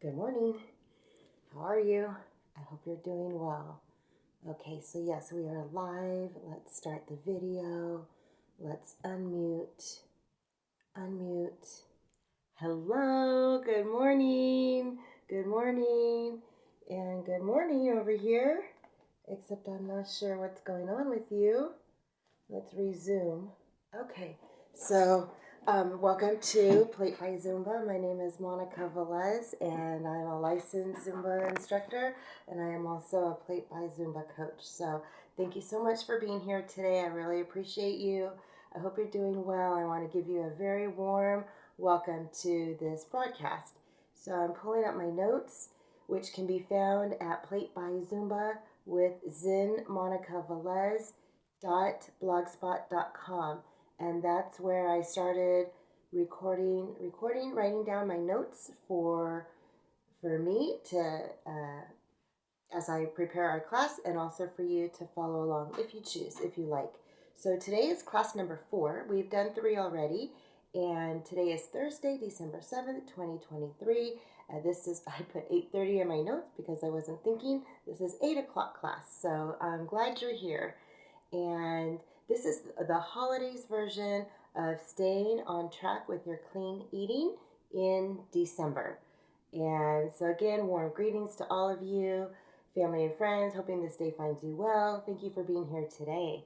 Good morning. How are you? I hope you're doing well. Okay, so yes, we are live. Let's start the video. Let's unmute. Unmute. Hello, good morning. Good morning. And good morning over here. Except I'm not sure what's going on with you. Let's resume. Okay, so welcome to Plate by Zumba. My name is Monica Velez, and I'm a licensed Zumba instructor, and I am also a Plate by Zumba coach. So thank you so much for being here today. I really appreciate you. I hope you're doing well. I want to give you a very warm welcome to this broadcast. So I'm pulling up my notes, which can be found at Plate by Zumba with ZIN Monica Velez .blogspot.com, and that's where I started recording, writing down my notes for me to as I prepare our class, and also for you to follow along if you choose, if you like. So today is class number 4. We've done 3 already, and today is Thursday, December 7th, 2023. This is, I put 8:30 in my notes because I wasn't thinking. This is 8 o'clock class, so I'm glad you're here. And this is the holidays version of staying on track with your clean eating in December. And so again, warm greetings to all of you, family and friends, hoping this day finds you well. Thank you for being here today.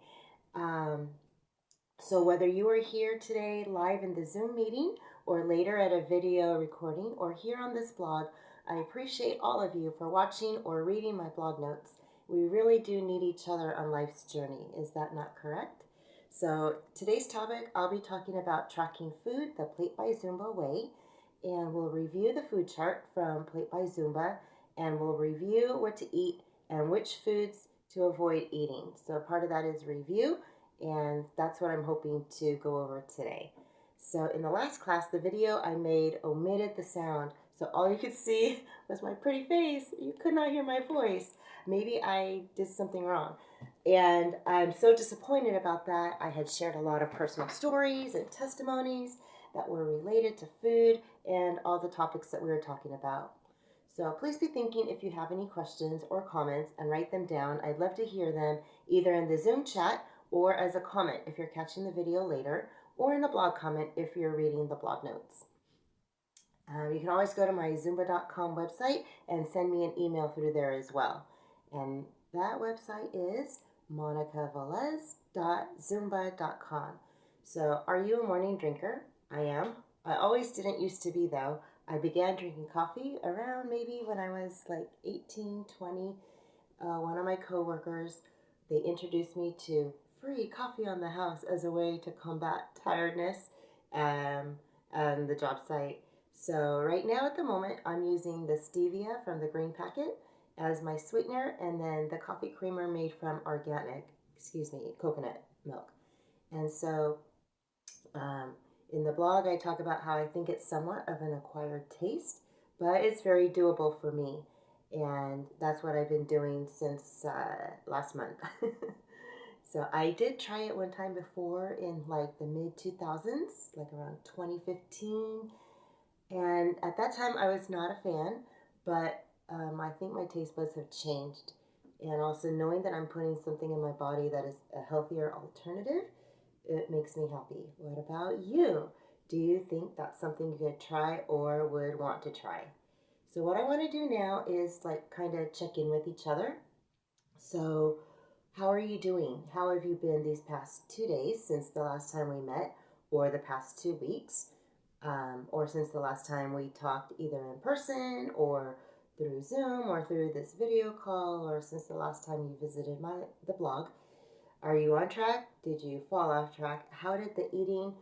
So whether you are here today live in the Zoom meeting or later at a video recording or here on this blog, I appreciate all of you for watching or reading my blog notes. We really do need each other on life's journey. Is that not correct? So today's topic, I'll be talking about tracking food the Plate by Zumba way, and we'll review the food chart from Plate by Zumba, and we'll review what to eat and which foods to avoid eating. So part of that is review, and that's what I'm hoping to go over today. So in the last class, the video I made omitted the sound. So all you could see was my pretty face. You could not hear my voice. Maybe I did something wrong. And I'm so disappointed about that. I had shared a lot of personal stories and testimonies that were related to food and all the topics that we were talking about. So please be thinking if you have any questions or comments and write them down. I'd love to hear them either in the Zoom chat or as a comment if you're catching the video later, or in a blog comment if you're reading the blog notes. You can always go to my Zumba.com website and send me an email through there as well. And that website is monicavelez.zumba.com. So are you a morning drinker? I am. I always didn't used to be, though. I began drinking coffee around maybe when I was like 18, 20. One of my coworkers, they introduced me to free coffee on the house as a way to combat tiredness on the job site. So right now at the moment, I'm using the stevia from the green packet as my sweetener, and then the coffee creamer made from coconut milk. And so in the blog, I talk about how I think it's somewhat of an acquired taste, but it's very doable for me. And that's what I've been doing since last month. So I did try it one time before in like the mid 2000s, like around 2015. And at that time I was not a fan, but I think my taste buds have changed. And also knowing that I'm putting something in my body that is a healthier alternative, it makes me happy. What about you? Do you think that's something you could try or would want to try? So what I want to do now is like kind of check in with each other. So how are you doing? How have you been these past 2 days since the last time we met, or the past 2 weeks, or since the last time we talked either in person or through Zoom or through this video call, or since the last time you visited the blog? Are you on track? Did you fall off track? How did the eating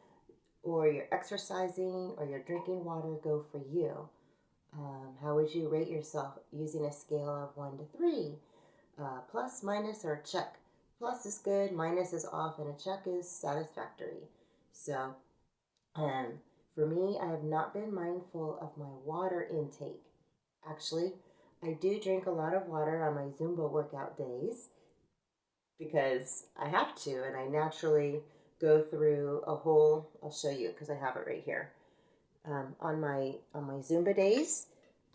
or your exercising or your drinking water go for you? How would you rate yourself using a scale of 1 to 3? Plus, minus, or check. Plus is good, minus is off, and a check is satisfactory. So, for me, I have not been mindful of my water intake. Actually, I do drink a lot of water on my Zumba workout days because I have to, and I naturally go through a whole, I'll show you because I have it right here. On my Zumba days,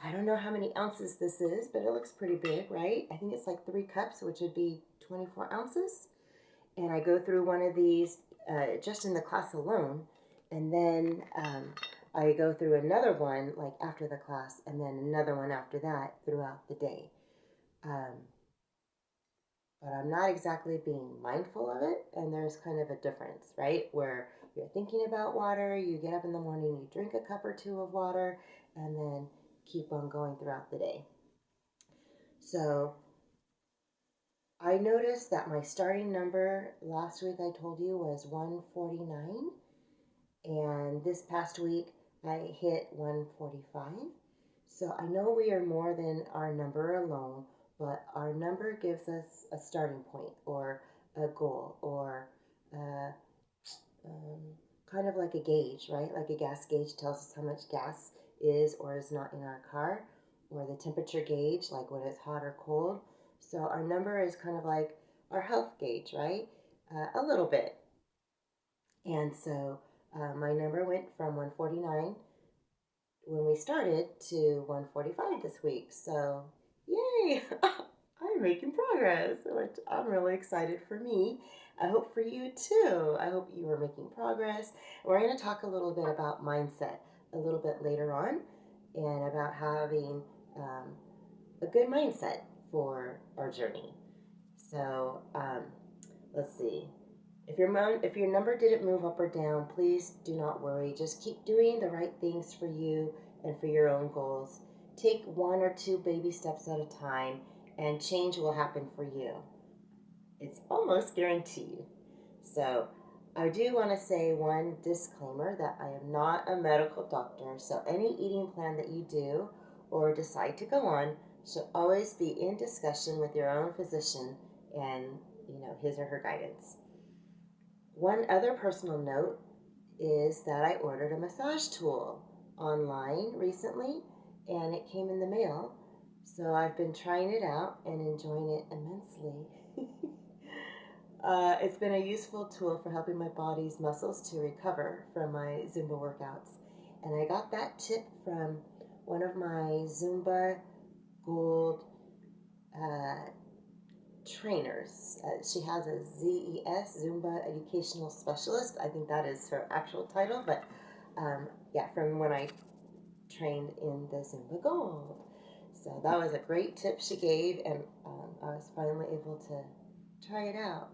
I don't know how many ounces this is, but it looks pretty big, right? I think it's like 3 cups, which would be 24 ounces. And I go through one of these just in the class alone. And then I go through another one like after the class, and then another one after that throughout the day. Um, but I'm not exactly being mindful of it. And there's kind of a difference, right? Where you're thinking about water, you get up in the morning, you drink a cup or two of water, and then keep on going throughout the day. So I noticed that my starting number last week, I told you, was 149. And this past week, I hit 145. So I know we are more than our number alone, but our number gives us a starting point or a goal or a, um, kind of like a gauge, right? Like a gas gauge tells us how much gas is or is not in our car, or the temperature gauge, like when it's hot or cold. So our number is kind of like our health gauge, right? A little bit. And so my number went from 149 when we started to 145 this week. So, yay! I'm making progress, which I'm really excited for me. I hope for you too. I hope you are making progress. We're going to talk a little bit about mindset a little bit later on and about having a good mindset for our journey. So, let's see. If your number didn't move up or down, please do not worry. Just keep doing the right things for you and for your own goals. Take 1 or 2 baby steps at a time, and change will happen for you. It's almost guaranteed. So, I do want to say one disclaimer that I am not a medical doctor, so any eating plan that you do or decide to go on should always be in discussion with your own physician and, his or her guidance. One other personal note is that I ordered a massage tool online recently and it came in the mail. So I've been trying it out and enjoying it immensely. It's been a useful tool for helping my body's muscles to recover from my Zumba workouts. And I got that tip from one of my Zumba Gold trainers. She has a ZES, Zumba Educational Specialist. I think that is her actual title, but yeah, from when I trained in the Zumba Gold. So that was a great tip she gave, and I was finally able to try it out.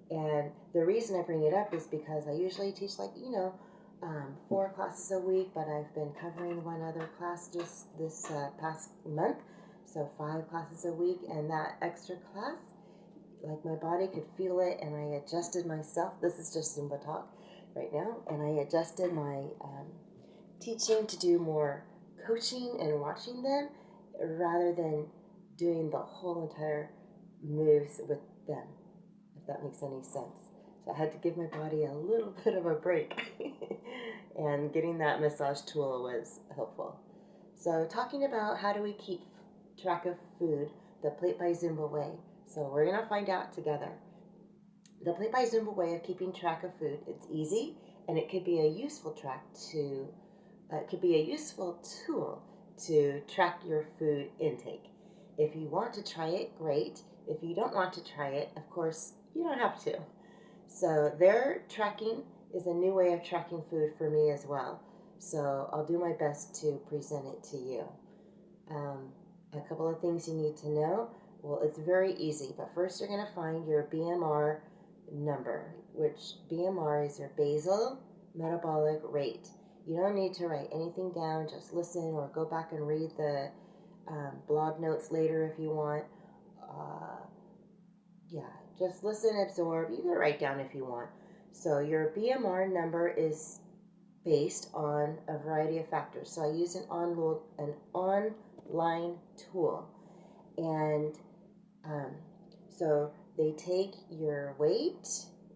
And the reason I bring it up is because I usually teach 4 classes a week, but I've been covering one other class just this past month. So 5 classes a week, and that extra class, like my body could feel it, and I adjusted myself. This is just Zumba talk right now, and I adjusted my teaching to do more coaching and watching them rather than doing the whole entire moves with them, if that makes any sense. So I had to give my body a little bit of a break, and getting that massage tool was helpful. So talking about how do we keep track of food, the Plate by Zumba way. So we're going to find out together. The Plate by Zumba way of keeping track of food, it's easy, and it could be a useful tool to track your food intake. If you want to try it, great. If you don't want to try it, of course, you don't have to. So their tracking is a new way of tracking food for me as well. So I'll do my best to present it to you. A couple of things you need to know. Well, it's very easy, but first you're going to find your BMR number, which BMR is your basal metabolic rate. You don't need to write anything down, just listen or go back and read the blog notes later if you want. Just listen, absorb. You can write down if you want. So your BMR number is based on a variety of factors. So I use an online tool. And so they take your weight,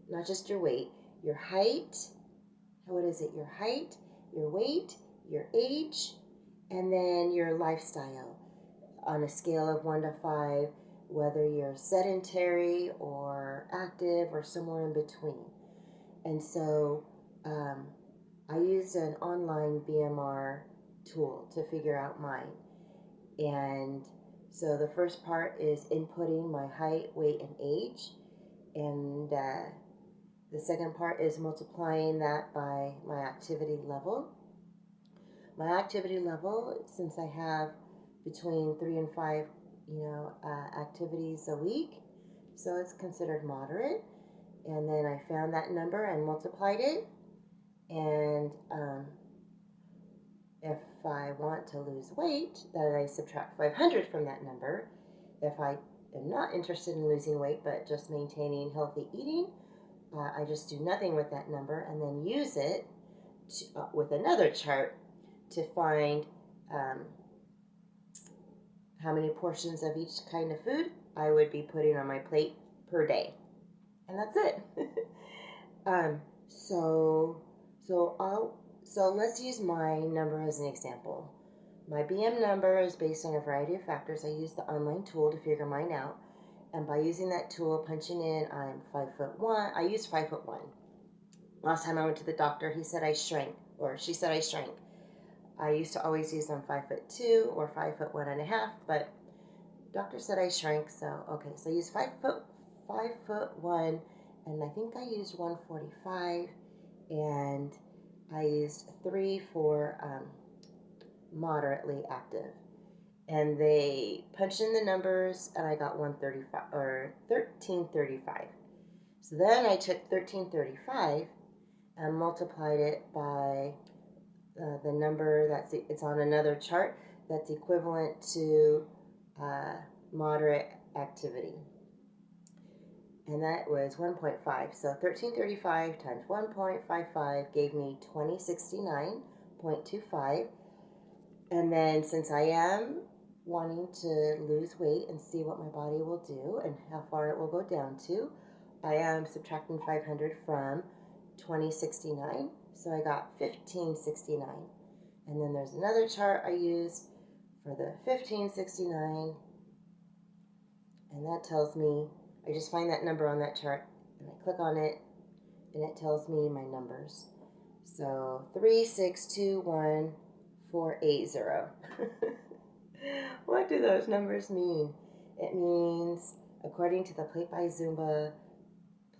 not just your weight, your height. What is it? Your height, your weight, your age, and then your lifestyle on a scale of 1 to 5, whether you're sedentary or active or somewhere in between. And so I used an online BMR tool to figure out mine. And so the first part is inputting my height, weight, and age. And the second part is multiplying that by my activity level. My activity level, since I have between 3 and 5, activities a week, so it's considered moderate. And then I found that number and multiplied it. And if I want to lose weight, then I subtract 500 from that number. If I am not interested in losing weight but just maintaining healthy eating, I just do nothing with that number and then use it with another chart to find how many portions of each kind of food I would be putting on my plate per day. And that's it. So let's use my number as an example. My BM number is based on a variety of factors. I use the online tool to figure mine out. And by using that tool, punching in, I'm 5'1". I use 5'1". Last time I went to the doctor, he said I shrank, or she said I shrank. I used to always use I'm 5'2" or 5'1.5", but doctor said I shrank. So okay, so I used 5'1", and I think I used 145, and I used 3 for moderately active. And they punched in the numbers, and I got 135 or 1335. So then I took 1335 and multiplied it by the number it's on another chart that's equivalent to moderate activity. And that was 1.5. So 1335 times 1.55 gave me 2069.25. And then since I am wanting to lose weight and see what my body will do and how far it will go down to, I am subtracting 500 from 2069. So I got 1569. And then there's another chart I use for the 1569. And that tells me, I just find that number on that chart and I click on it and it tells me my numbers. So 3621480. What do those numbers mean? It means, according to the Plate by ZUMBA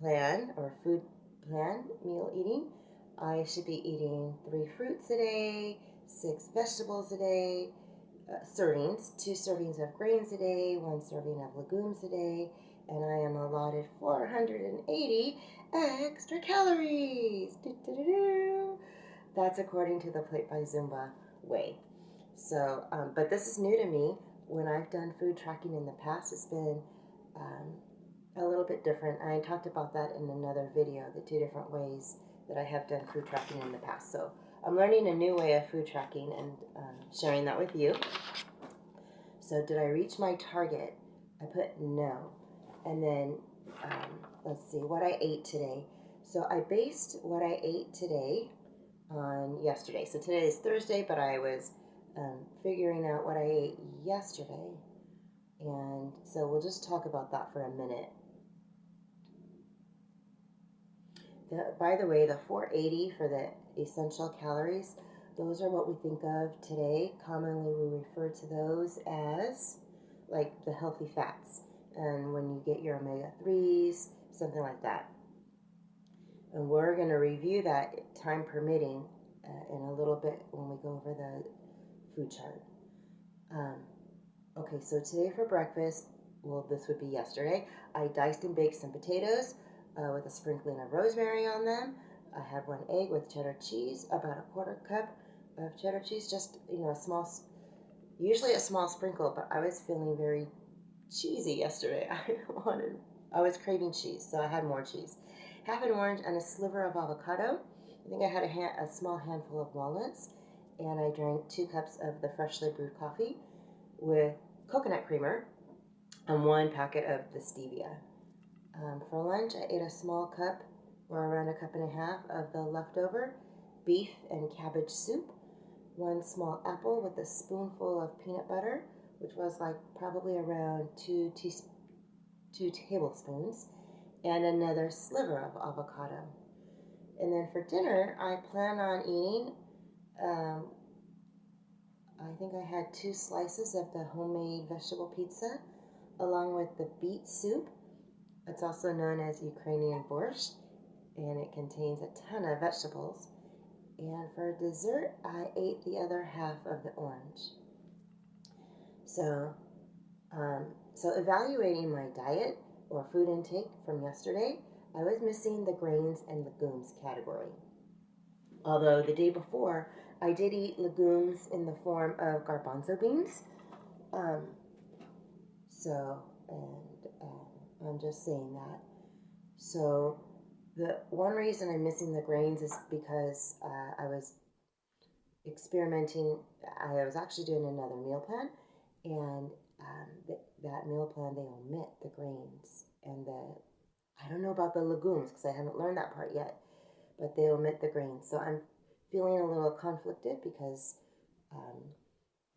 plan or food plan, meal eating, I should be eating 3 fruits a day, 6 vegetables a day, servings, 2 servings of grains a day, 1 serving of legumes a day, and I am allotted 480 extra calories. That's according to the Plate by Zumba way. So, but this is new to me. When I've done food tracking in the past, it's been a little bit different. I talked about that in another video, the 2 different ways that I have done food tracking in the past. So I'm learning a new way of food tracking and sharing that with you. So did I reach my target? I put no. And then let's see what I ate today. So I based what I ate today on yesterday. So today is Thursday, but I was figuring out what I ate yesterday. And so we'll just talk about that for a minute. By the way, the 480 for the essential calories, those are what we think of today. Commonly, we refer to those as like the healthy fats. And when you get your omega-3s, something like that. And we're going to review that, time permitting, in a little bit when we go over the food chart. Okay, so today for breakfast, well, this would be yesterday, I diced and baked some potatoes with a sprinkling of rosemary on them. I had 1 egg with cheddar cheese, about a 1/4 cup of cheddar cheese, just, usually a small sprinkle, but I was feeling very cheesy yesterday. I was craving cheese, so I had more cheese. Half an orange and a sliver of avocado. I think I had a small handful of walnuts, and I drank 2 cups of the freshly brewed coffee with coconut creamer and 1 packet of the stevia. For lunch, I ate a small cup, or around 1.5 cups, of the leftover beef and cabbage soup, 1 small apple with a spoonful of peanut butter, which was like probably around 2 tablespoons, and another sliver of avocado. And then for dinner, I plan on eating I think I had 2 slices of the homemade vegetable pizza along with the beet soup. It's also known as Ukrainian borscht, and it contains a ton of vegetables. And for dessert, I ate the other half of the orange. So, so evaluating my diet or food intake from yesterday, I was missing the grains and legumes category. Although the day before, I did eat legumes in the form of garbanzo beans. Um, so, and I'm just saying that. So, the one reason I'm missing the grains is because I was experimenting. I was actually doing another meal plan, and that meal plan they omit the grains and the. I don't know about the legumes because I haven't learned that part yet, but they omit the grains. So I'm feeling a little conflicted because um,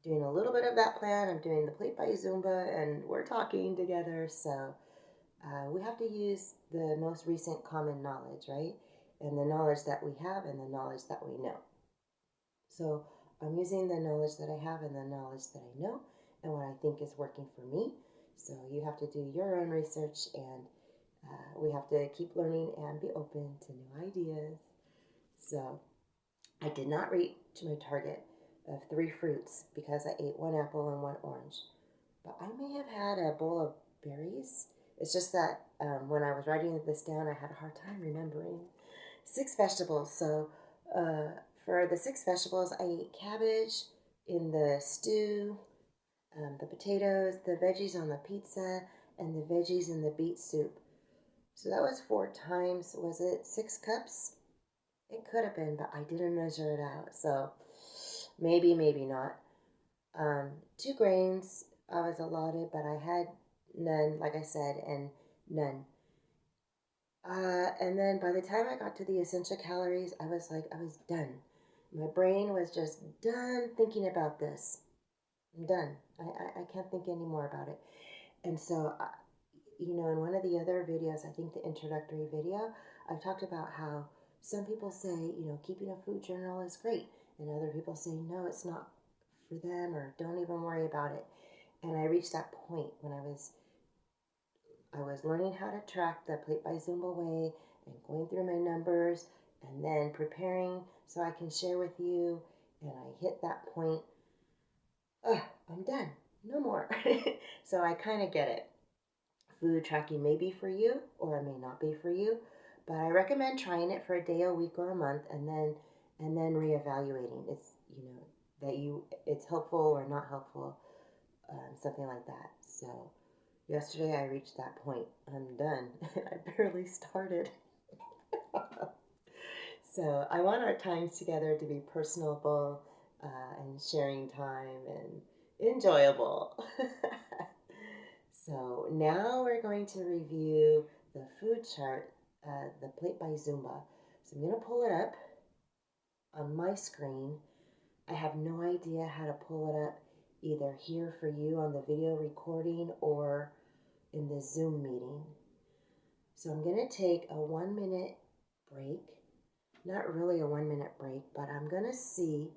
doing a little bit of that plan. I'm doing the plate by Zumba, and we're talking together. So we have to use the most recent common knowledge, right? And the knowledge that we have and the knowledge that we know. So I'm using the knowledge that I have and the knowledge that I know and what I think is working for me. So you have to do your own research, and we have to keep learning and be open to new ideas. So I did not reach my target of 3 fruits because I ate 1 apple and 1 orange. But I may have had a bowl of berries. It's just that when I was writing this down, I had a hard time remembering. 6 vegetables. So for the 6 vegetables, I ate cabbage in the stew, the potatoes, the veggies on the pizza, and the veggies in the beet soup. So that was 4 times. Was it 6 cups? It could have been, but I didn't measure it out. So maybe, maybe not. 2 grains I was allotted, but I had none, like I said, and none. And then by the time I got to the essential calories, I was done. My brain was just done thinking about this. I'm done. I can't think anymore about it. And so, in one of the other videos, I think the introductory video, I've talked about how some people say, keeping a food journal is great. And other people say, no, it's not for them, or don't even worry about it. And I reached that point when I was learning how to track the plate by Zumba way and going through my numbers and then preparing so I can share with you. And I hit that point. I'm done. No more. So I kind of get it. Food tracking may be for you or it may not be for you, but I recommend trying it for a day, a week, or a month, and then reevaluating. It's helpful or not helpful, something like that. So yesterday I reached that point. I'm done. I barely started. So I want our times together to be personable and sharing time and enjoyable. So now we're going to review the food chart, the plate by Zumba. So I'm going to pull it up on my screen. I have no idea how to pull it up either here for you on the video recording or in the Zoom meeting. So I'm going to take a 1-minute break. Not really a 1-minute break, but I'm going to see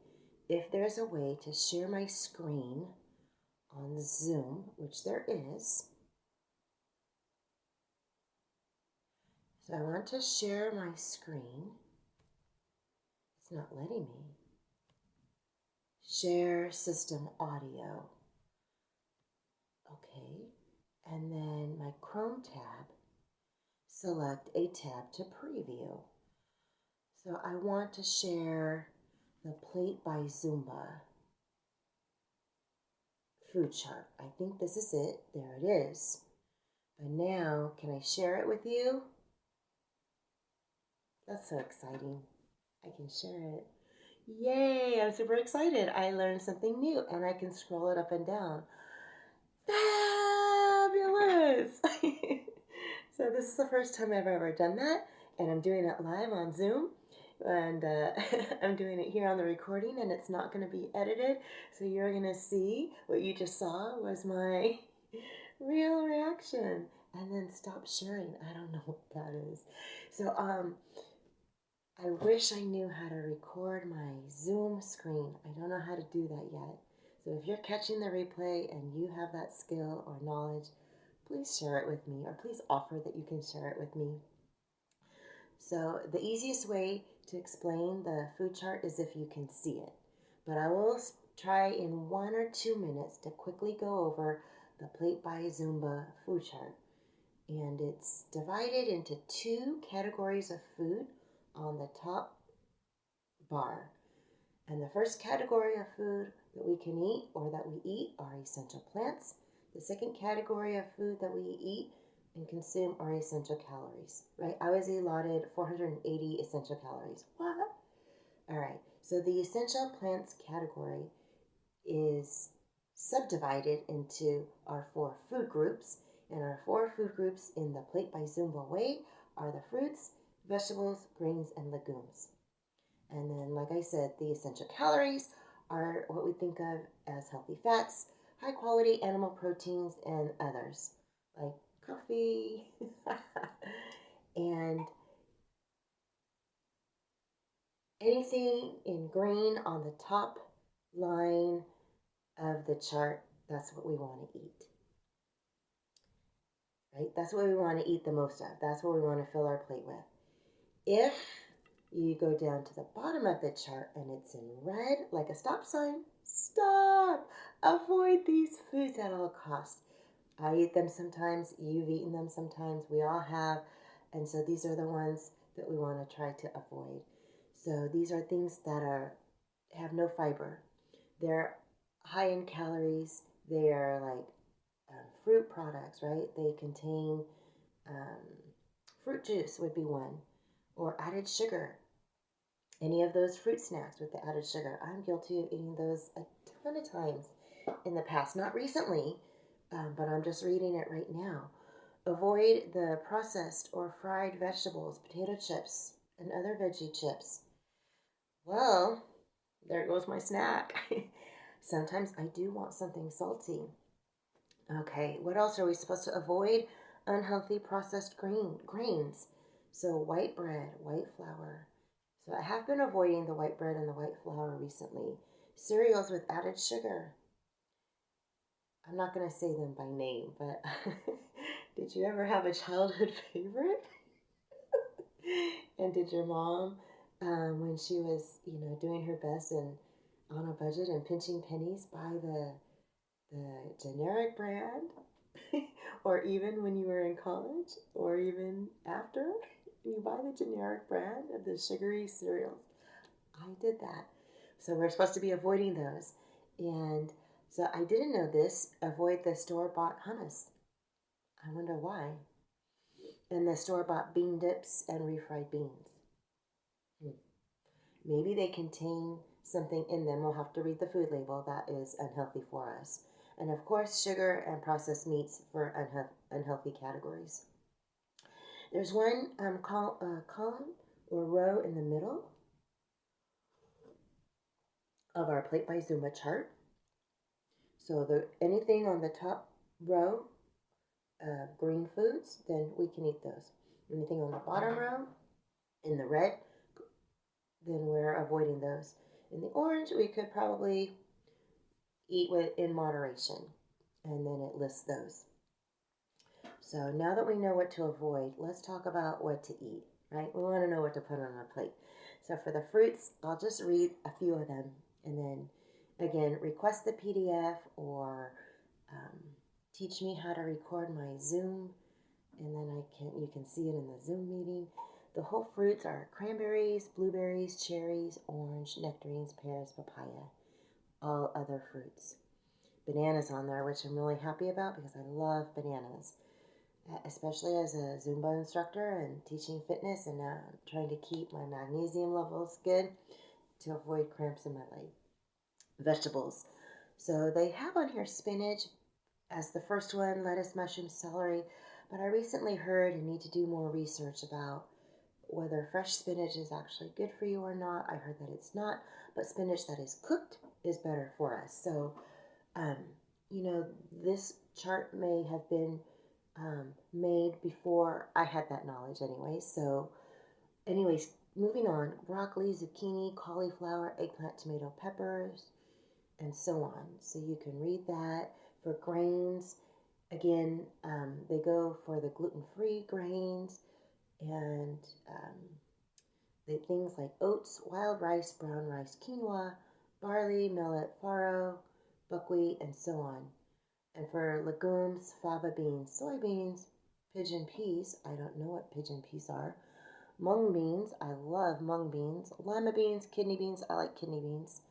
if there's a way to share my screen on Zoom, which there is. So I want to share my screen. It's not letting me. Share system audio. Okay. And then my Chrome tab, select a tab to preview. So I want to share the plate by Zumba food chart. I think this is it. There it is. But now, can I share it with you? That's so exciting. I can share it. Yay, I'm super excited. I learned something new and I can scroll it up and down. Fabulous! So this is the first time I've ever done that, and I'm doing it live on Zoom. And I'm doing it here on the recording, and it's not going to be edited. So you're going to see what you just saw was my real reaction. And then stop sharing. I don't know what that is. So I wish I knew how to record my Zoom screen. I don't know how to do that yet. So if you're catching the replay and you have that skill or knowledge, please share it with me, or please offer that you can share it with me. So the easiest way to explain the food chart is if you can see it. But I will try in 1 or 2 minutes to quickly go over the Plate by ZUMBA food chart. And it's divided into 2 categories of food on the top bar. And the first category of food that we can eat or that we eat are essential plants. The second category of food that we eat and consume are essential calories, right? I was allotted 480 essential calories. What? All right. So the essential plants category is subdivided into our 4 food groups. And our 4 food groups in the Plate by ZUMBA way are the fruits, vegetables, grains, and legumes. And then, like I said, the essential calories are what we think of as healthy fats, high quality animal proteins, and others like coffee. And anything in green on the top line of the chart, that's what we want to eat. Right? That's what we want to eat the most of. That's what we want to fill our plate with. If you go down to the bottom of the chart and it's in red, like a stop sign, stop! Avoid these foods at all costs. I eat them sometimes, you've eaten them sometimes, we all have. And so these are the ones that we want to try to avoid. So these are things that have no fiber. They're high in calories. They are like fruit products, right? They contain fruit juice would be one, or added sugar. Any of those fruit snacks with the added sugar. I'm guilty of eating those a ton of times in the past. Not recently, but I'm just reading it right now. Avoid the processed or fried vegetables, potato chips, and other veggie chips. Well, there goes my snack. Sometimes I do want something salty. Okay, what else are we supposed to avoid? Unhealthy processed grains. So white bread, white flour. So I have been avoiding the white bread and the white flour recently. Cereals with added sugar. I'm not going to say them by name, but did you ever have a childhood favorite? And did your mom, when she was, doing her best and on a budget and pinching pennies, buy the generic brand? Or even when you were in college, or even after, you buy the generic brand of the sugary cereals. I did that. So we're supposed to be avoiding those. And so I didn't know this. Avoid the store-bought hummus. I wonder why. And the store-bought bean dips and refried beans. Maybe they contain something in them. We'll have to read the food label that is unhealthy for us. And of course, sugar and processed meats for unhealthy categories. There's one column or row in the middle of our Plate by ZUMBA chart. So anything on the top row of green foods, then we can eat those. Anything on the bottom row in the red, then we're avoiding those. In the orange, we could probably eat in moderation, and then it lists those. So now that we know what to avoid, let's talk about what to eat, right? We want to know what to put on our plate. So for the fruits, I'll just read a few of them, and then again, request the PDF or teach me how to record my Zoom, and then you can see it in the Zoom meeting. The whole fruits are cranberries, blueberries, cherries, orange, nectarines, pears, papaya, all other fruits. Bananas on there, which I'm really happy about because I love bananas, especially as a Zumba instructor and teaching fitness and trying to keep my magnesium levels good to avoid cramps in my leg. Vegetables. So they have on here spinach as the first one, lettuce, mushroom, celery, but I recently heard and need to do more research about whether fresh spinach is actually good for you or not. I heard that it's not, but spinach that is cooked is better for us. So, this chart may have been made before I had that knowledge anyway. So, moving on. Broccoli, zucchini, cauliflower, eggplant, tomato, peppers, and so on. So you can read that. For grains, again, they go for the gluten-free grains and the things like oats, wild rice, brown rice, quinoa, barley, millet, farro, buckwheat, and so on. And for legumes, fava beans, soybeans, pigeon peas, I don't know what pigeon peas are, mung beans, I love mung beans, lima beans, kidney beans, I like kidney beans,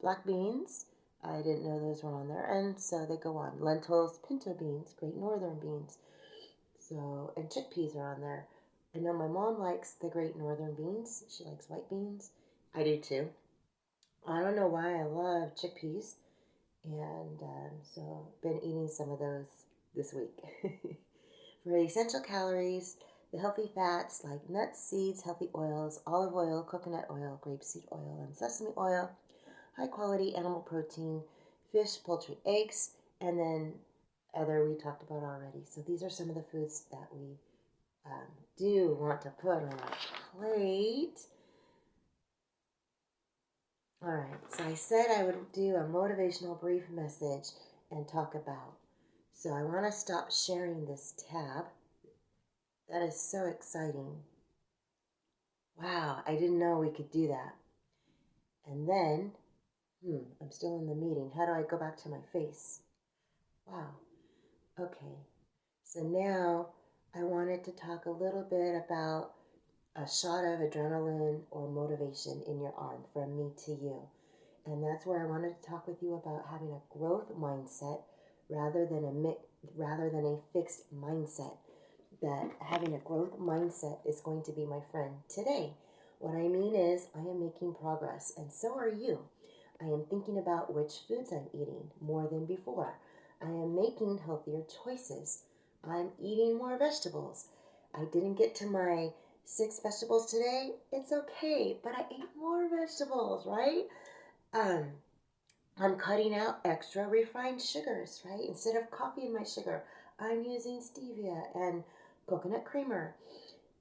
black beans, I didn't know those were on there, and so they go on. Lentils, pinto beans, great northern beans, so, and chickpeas are on there. I know my mom likes the great northern beans. She likes white beans. I do too. I don't know why I love chickpeas. And so I've been eating some of those this week. For essential calories, the healthy fats like nuts, seeds, healthy oils, olive oil, coconut oil, grapeseed oil, and sesame oil, high quality animal protein, fish, poultry, eggs, and then other we talked about already. So these are some of the foods that we do want to put on our plate. All right, so I said I would do a motivational brief message and talk about. So I want to stop sharing this tab. That is so exciting. Wow, I didn't know we could do that. And then, I'm still in the meeting. How do I go back to my face? Wow. Okay. So now I wanted to talk a little bit about a shot of adrenaline or motivation in your arm from me to you. And that's where I wanted to talk with you about having a growth mindset rather than a fixed mindset. That having a growth mindset is going to be my friend today. What I mean is I am making progress, and so are you. I am thinking about which foods I'm eating more than before. I am making healthier choices. I'm eating more vegetables. I didn't get to my 6 vegetables today. It's okay, but I ate more vegetables, right? I'm cutting out extra refined sugars, right? Instead of coffee in my sugar, I'm using stevia and coconut creamer,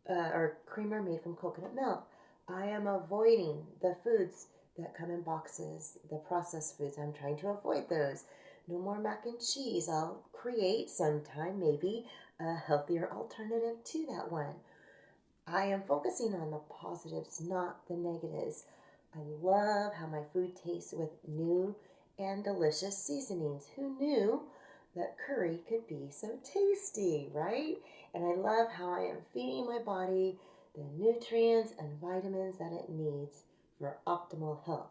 or creamer made from coconut milk. I am avoiding the foods that come in boxes, the processed foods. I'm trying to avoid those. No more mac and cheese. I'll create sometime maybe a healthier alternative to that one. I am focusing on the positives, not the negatives. I love how my food tastes with new and delicious seasonings. Who knew that curry could be so tasty, right? And I love how I am feeding my body the nutrients and vitamins that it needs for optimal health.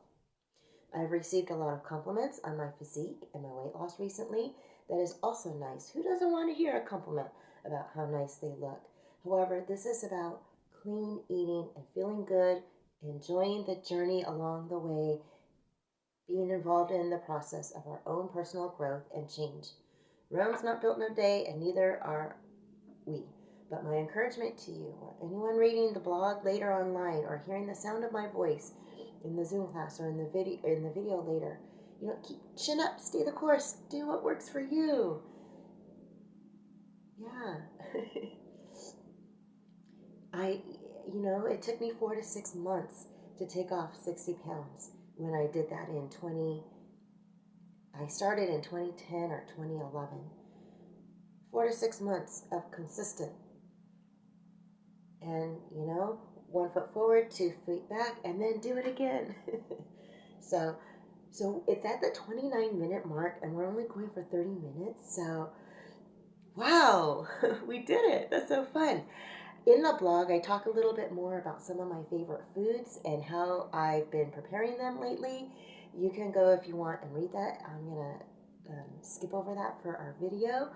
I've received a lot of compliments on my physique and my weight loss recently. That is also nice. Who doesn't want to hear a compliment about how nice they look? However, this is about clean eating and feeling good, enjoying the journey along the way, being involved in the process of our own personal growth and change. Rome's not built in a day, and neither are we. But my encouragement to you, or anyone reading the blog later online, or hearing the sound of my voice in the Zoom class or in the video later, keep chin up, stay the course, do what works for you. Yeah. It took me 4 to 6 months to take off 60 pounds when I did that I started in 2010 or 2011. 4 to 6 months of consistent. And, 1 foot forward, 2 feet back, and then do it again. So it's at the 29-minute mark, and we're only going for 30 minutes. So, wow, we did it. That's so fun. In the blog, I talk a little bit more about some of my favorite foods and how I've been preparing them lately. You can go if you want and read that. I'm going to skip over that for our video.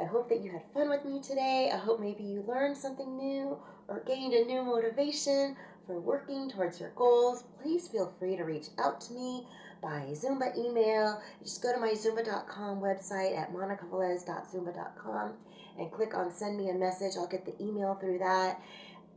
I hope that you had fun with me today. I hope maybe you learned something new or gained a new motivation for working towards your goals. Please feel free to reach out to me by Zumba email. Just go to my Zumba.com website at monicavelez.zumba.com and click on send me a message. I'll get the email through that.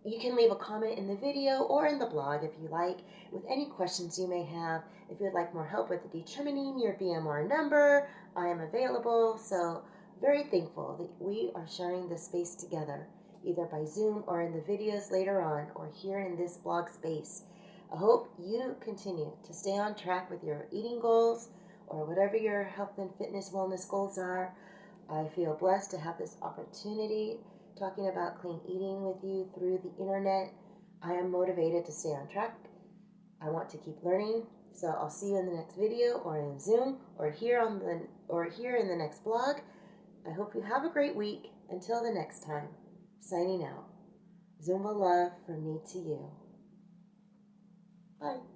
You can leave a comment in the video or in the blog if you like with any questions you may have. If you'd like more help with determining your BMR number, I am available. So very thankful that we are sharing this space together, either by Zoom or in the videos later on or here in this blog space. I hope you continue to stay on track with your eating goals, or whatever your health and fitness wellness goals are. I feel blessed to have this opportunity talking about clean eating with you through the internet. I am motivated to stay on track. I want to keep learning. So I'll see you in the next video, or in Zoom, or here in the next blog. I hope you have a great week. Until the next time, signing out. ZUMBA love from me to you. Bye.